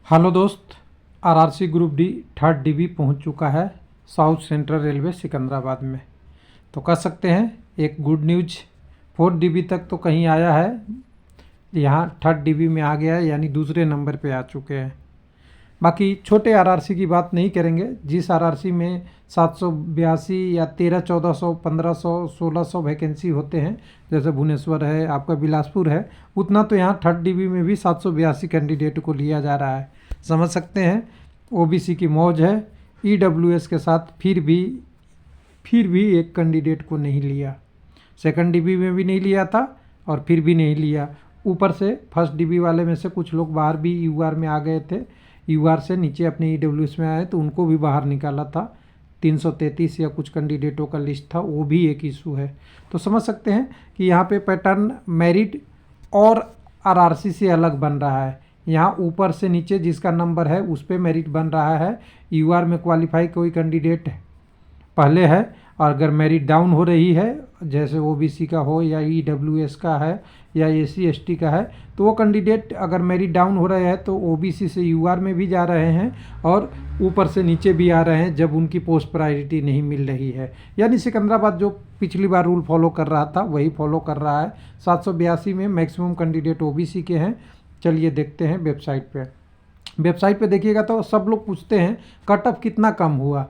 Hello दोस्त, RRC group D third dB पहुंच चुका है साउथ सेंट्रल रेलवे सिकंदराबाद में। तो कह सकते हैं एक गुड न्यूज। फोर्थ डीबी तक तो कहीं आया है, यहाँ थर्ड डीबी में आ गया है, यानी दूसरे नंबर पे आ चुके हैं। बाकी छोटे आरआरसी की बात नहीं करेंगे। जिस आरआरसी में 782 या 1300, 1400, 1500, 1600 वैकेंसी होते हैं, जैसे भुवनेश्वर है, आपका बिलासपुर है, उतना तो यहाँ थर्ड डीबी में भी 782 कैंडिडेट को लिया जा रहा है। समझ सकते हैं ओबीसी की मौज है। ईडब्ल्यूएस के साथ फिर भी एक कैंडिडेट को नहीं लिया। सेकंड डीबी में भी नहीं लिया था और फिर भी नहीं लिया। ऊपर से फर्स्ट डीबी वाले में से कुछ लोग बाहर भी यूआर में आ गए थे, यूआर से नीचे अपने ईडब्ल्यूएस में आए तो उनको भी बाहर निकाला था। 333 या कुछ कैंडिडेटों का लिस्ट था, वो भी एक इशू है। तो समझ सकते हैं कि यहाँ पे पैटर्न मेरिट और आरआरसी से अलग बन रहा है। यहाँ ऊपर से नीचे जिसका नंबर है उस पर मेरिट बन रहा है। यूआर में क्वालिफाई कोई कैंडिडेट पहले है, और अगर मेरिट डाउन हो रही है, जैसे ओबीसी का हो या ईडब्ल्यूएस का है या एससी एसटी का है, तो वो कैंडिडेट अगर मेरिट डाउन हो रहे हैं तो ओबीसी से यूआर में भी जा रहे हैं और ऊपर से नीचे भी आ रहे हैं जब उनकी पोस्ट प्रायोरिटी नहीं मिल रही है। यानी सिकंदराबाद जो पिछली बार रूल फॉलो कर रहा था वही फॉलो कर रहा है। 782 में मैक्सिमम कैंडिडेट ओबीसी के हैं। चलिए देखते हैं वेबसाइट पे देखिएगा तो सब लोग पूछते हैं कट ऑफ कितना कम हुआ।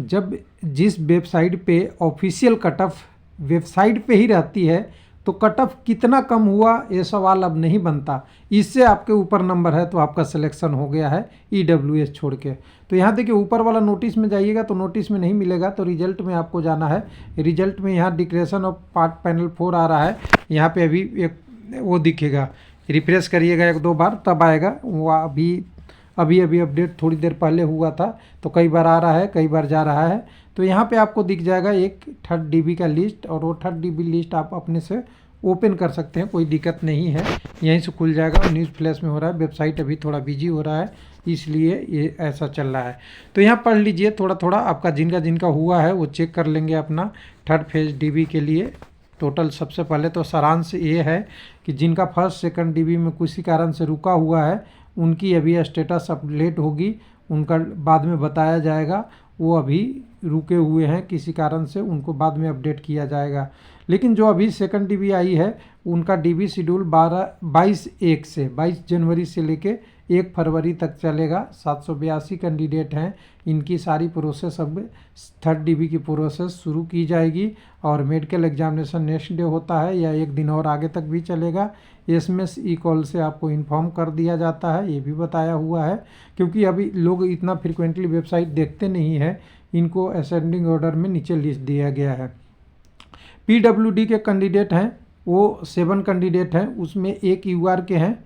जब जिस वेबसाइट पे ऑफिशियल कट ऑफ वेबसाइट पे ही रहती है तो कट ऑफ कितना कम हुआ ये सवाल अब नहीं बनता। इससे आपके ऊपर नंबर है तो आपका सिलेक्शन हो गया है ईडब्ल्यूएस छोड़ के। तो यहाँ देखिए ऊपर वाला नोटिस में जाइएगा तो नोटिस में नहीं मिलेगा, तो रिजल्ट में आपको जाना है। रिजल्ट में यहाँ डिक्लेरेशन ऑफ पार्ट पैनल 4 आ रहा है। यहाँ पे अभी एक वो दिखेगा, रिफ्रेश करिएगा एक दो बार तब आएगा। वो अभी अपडेट थोड़ी देर पहले हुआ था, तो कई बार आ रहा है कई बार जा रहा है। तो यहाँ पे आपको दिख जाएगा एक थर्ड डीबी का लिस्ट, और वो थर्ड डीबी लिस्ट आप अपने से ओपन कर सकते हैं, कोई दिक्कत नहीं है, यहीं से खुल जाएगा। न्यूज़ फ्लैश में हो रहा है, वेबसाइट अभी थोड़ा बिजी हो रहा है इसलिए ये ऐसा चल रहा है। तो यहाँ पढ़ लीजिए थोड़ा थोड़ा, आपका जिनका हुआ है वो चेक कर लेंगे अपना थर्ड फेज डीबी के लिए। टोटल सबसे पहले तो सारांश ये है कि जिनका फर्स्ट सेकंड डीबी में किसी कारण से रुका हुआ है उनकी अभी स्टेटस अपडेट होगी, उनका बाद में बताया जाएगा। वो अभी रुके हुए हैं किसी कारण से, उनको बाद में अपडेट किया जाएगा। लेकिन जो अभी सेकंड डीबी आई है उनका डीबी शेड्यूल 22 जनवरी से लेके 1 फरवरी तक चलेगा। 782 कैंडिडेट हैं, इनकी सारी प्रोसेस अब थर्ड डीबी की प्रोसेस शुरू की जाएगी। और मेडिकल एग्जामिनेशन नेक्स्ट डे होता है या एक दिन और आगे तक भी चलेगा। एसएमएस ई कॉल से आपको इन्फॉर्म कर दिया जाता है, ये भी बताया हुआ है। क्योंकि अभी लोग इतना फ्रिक्वेंटली वेबसाइट देखते नहीं है, इनको असेंडिंग ऑर्डर में नीचे लिस्ट दिया गया है। पीडब्ल्यूडी के कैंडिडेट हैं वो 7 कैंडिडेट हैं, उसमें एक यूआर के हैं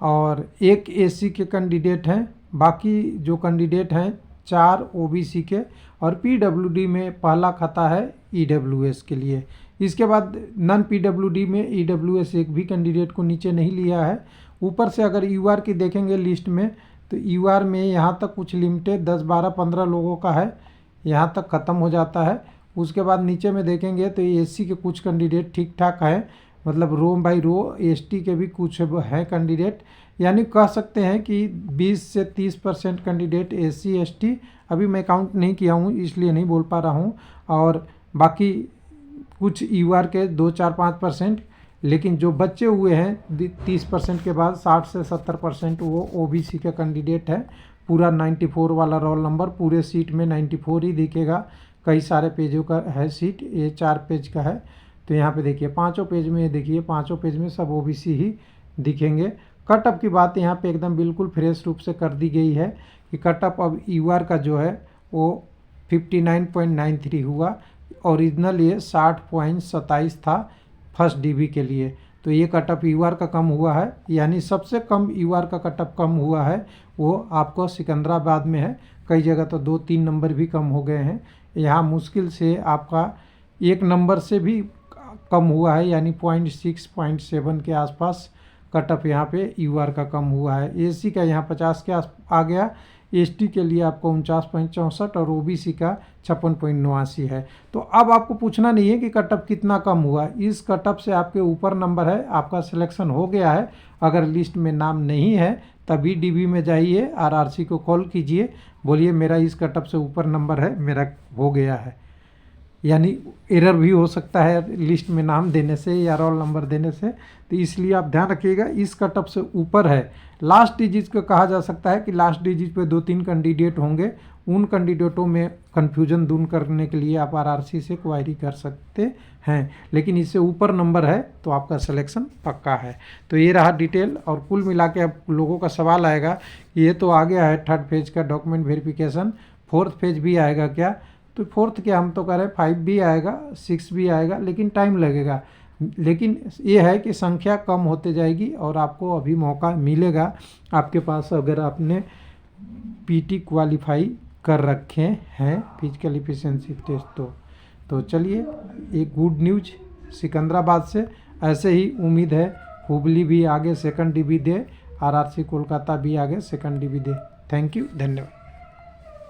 और एक एससी के कैंडिडेट हैं। बाकी जो कैंडिडेट हैं 4 ओबीसी के, और पीडब्ल्यूडी में पहला खाता है ईडब्ल्यूएस के लिए। इसके बाद नॉन पीडब्ल्यूडी में ईडब्ल्यूएस एक भी कैंडिडेट को नीचे नहीं लिया है। ऊपर से अगर यूआर की देखेंगे लिस्ट में तो यूआर में यहाँ तक कुछ लिमिटेड 10, 12, 15 लोगों का है, यहाँ तक ख़त्म हो जाता है। उसके बाद नीचे में देखेंगे तो एससी के कुछ कैंडिडेट ठीक ठाक हैं, मतलब रो बाई रो। एसटी के भी कुछ हैं कैंडिडेट, यानी कह सकते हैं कि 20 से 30% कैंडिडेट एससी एसटी। अभी मैं काउंट नहीं किया हूँ इसलिए नहीं बोल पा रहा हूँ। और बाकी कुछ यूआर के 2, 4, 5%। लेकिन जो बच्चे हुए हैं 30% के बाद 60 से 70% वो ओबीसी का कैंडिडेट है। पूरा 94 वाला रोल नंबर, पूरे सीट में 94 ही दिखेगा। कई सारे पेजों का है सीट, ये 4 पेज का है। तो यहाँ पे देखिए पाँचों पेज में, देखिए पाँचों पेज में सब ओबीसी ही दिखेंगे। कट ऑफ की बात यहाँ पे एकदम बिल्कुल फ्रेश रूप से कर दी गई है कि कट ऑफ अब यूआर का जो है वो 59.93 हुआ। ओरिजिनल ये 60.27 था फर्स्ट डीबी के लिए। तो ये कट ऑफ यूआर का कम हुआ है, यानी सबसे कम यूआर का कट ऑफ कम हुआ है वो आपको सिकंदराबाद में है। कई जगह तो 2-3 नंबर भी कम हो गए हैं। यहाँ मुश्किल से आपका 1 नंबर से भी कम हुआ है, यानी 0.6, 0.7 के आसपास कट ऑफ यहाँ पे यूआर का कम हुआ है। एससी का यहाँ 50 के आस आ गया, एसटी के लिए आपको 49.64 और ओबीसी का 56.89 है। तो अब आपको पूछना नहीं है कि कट ऑफ कितना कम हुआ, इस कट ऑफ से आपके ऊपर नंबर है, आपका सिलेक्शन हो गया है। अगर लिस्ट में नाम नहीं है तभी डीबी में जाइए, आरआरसी को कॉल कीजिए, बोलिए मेरा इस कट ऑफ से ऊपर नंबर है, मेरा हो गया है। यानी एरर भी हो सकता है लिस्ट में नाम देने से या रोल नंबर देने से, तो इसलिए आप ध्यान रखिएगा इस कट ऑफ से ऊपर है। लास्ट डिजिट को कहा जा सकता है कि लास्ट डिजिट पे 2-3 कैंडिडेट होंगे, उन कैंडिडेटों में कन्फ्यूजन दूर करने के लिए आप आरआरसी से क्वायरी कर सकते हैं, लेकिन इससे ऊपर नंबर है तो आपका सिलेक्शन पक्का है। तो ये रहा डिटेल, और कुल मिला के आप लोगों का सवाल आएगा ये तो आ गया है थर्ड फेज का डॉक्यूमेंट वेरिफिकेशन, फोर्थ फेज भी आएगा क्या? तो फोर्थ के हम तो कह रहे हैं 5 भी आएगा, 6 भी आएगा, लेकिन टाइम लगेगा। लेकिन ये है कि संख्या कम होते जाएगी और आपको अभी मौका मिलेगा आपके पास, अगर आपने पीटी क्वालिफाई कर रखे हैं फिजिकल एफिशिएंसी टेस्ट। तो चलिए एक गुड न्यूज सिकंदराबाद से, ऐसे ही उम्मीद है हुबली भी आगे सेकंड डीबी दे, आरआरसी कोलकाता भी आगे second dB they. Thank you, धन्यवाद।